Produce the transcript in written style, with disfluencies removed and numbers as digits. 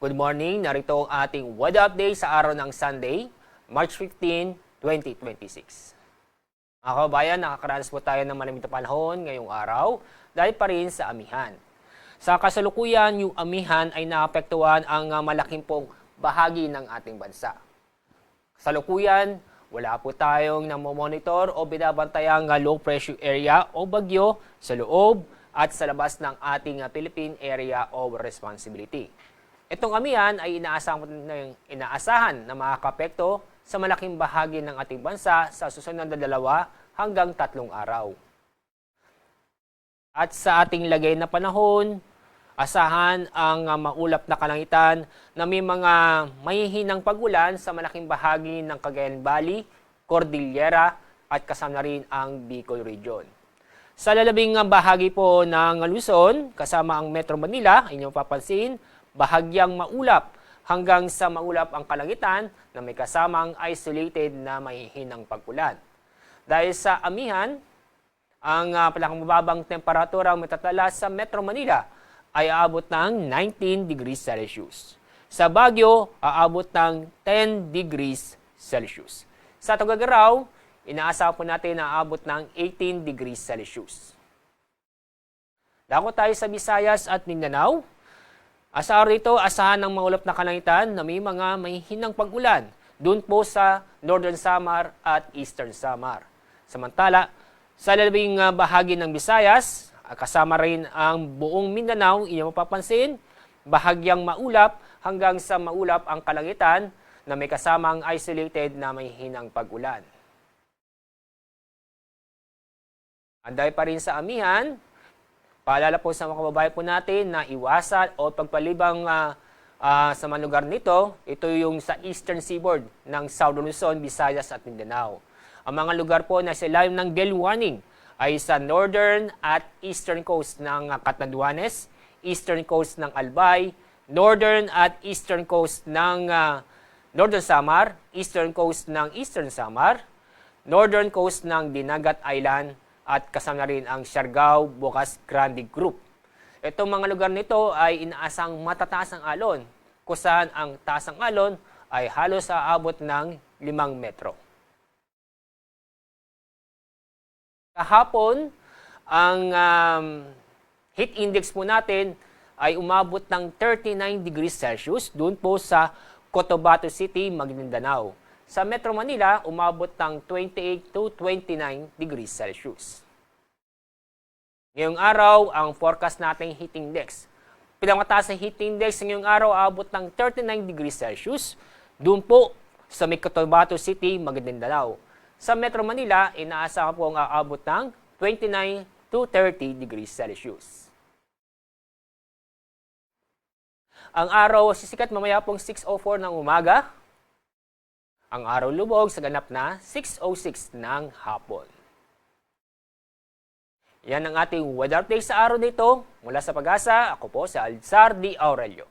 Good morning, narito ang ating weather update sa araw ng Sunday, March 15, 2026. Mga kababayan, nakakaranas po tayo ng malamig na panahon ngayong araw dahil pa rin sa amihan. Sa kasalukuyan, yung amihan ay naapektuhan ang malaking pong bahagi ng ating bansa. Kasalukuyan, wala po tayong namomonitor o binabantayang low pressure area o bagyo sa loob at sa labas ng ating Philippine Area of Responsibility. Itong amihan ay inaasahan na makakapekto sa malaking bahagi ng ating bansa sa susunod na 2 hanggang 3 araw. At sa ating lagay na panahon, asahan ang maulap na kalangitan na may mga mahihinang pag-ulan sa malaking bahagi ng Cagayan Valley, Cordillera at kasama na rin ang Bicol Region. Sa lalabing bahagi po ng Luzon, kasama ang Metro Manila, inyong papansin, bahagyang maulap hanggang sa maulap ang kalangitan na may kasamang isolated na mahihinang pag-ulan. Dahil sa amihan, ang pinakamababang temperatura matatala sa Metro Manila ay aabot ng 19 degrees Celsius. Sa Baguio, aabot ng 10 degrees Celsius. Sa Tuguegarao, inaasahan po natin na aabot ng 18 degrees Celsius. Dako tayo sa Visayas at Mindanao. Sa araw ito, asahan ng maulap na kalangitan na may mga mahihinang pag-ulan doon po sa Northern Samar at Eastern Samar. Samantala, sa lalabing bahagi ng Visayas, kasama rin ang buong Mindanao, inyong mapapansin, bahagyang maulap hanggang sa maulap ang kalangitan na may kasamang isolated na mahihinang pag-ulan. Anday pa rin sa amihan, paalala po sa mga kababayan po natin na iwasan o pagpalibang sa mga lugar nito, ito yung sa Eastern Seaboard ng Southern Luzon, Visayas at Mindanao. Ang mga lugar po na sa ilalim ng gale warning ay sa Northern at Eastern Coast ng Catanduanes, Eastern Coast ng Albay, Northern at Eastern Coast ng Northern Samar, Eastern Coast ng Eastern Samar, Northern Coast ng Dinagat Island, at kasama rin ang Siargao, Bocas Grande Group. Itong mga lugar nito ay inaasang matataas ang alon, kung saan ang taas ng alon ay halos aabot ng 5 metro. Kahapon, ang heat index po natin ay umabot ng 39 degrees Celsius doon po sa Cotabato City, Maguindanao. Sa Metro Manila, umabot ng 28 to 29 degrees Celsius. Ngayong araw, ang forecast nating heat index. Pinakamataas na heat index ngayong araw, aabot ng 39 degrees Celsius. Doon po sa Cotabato City, Maguindanao. Sa Metro Manila, inaasahan po ang aabot ng 29 to 30 degrees Celsius. Ang araw sisikat mamaya pong 6:04 ng umaga. Ang araw lubog sa ganap na 6:06 ng hapon. Yan ang ating weather update sa araw nito. Mula sa Pag-asa, ako po si Alzar D. Aurelio.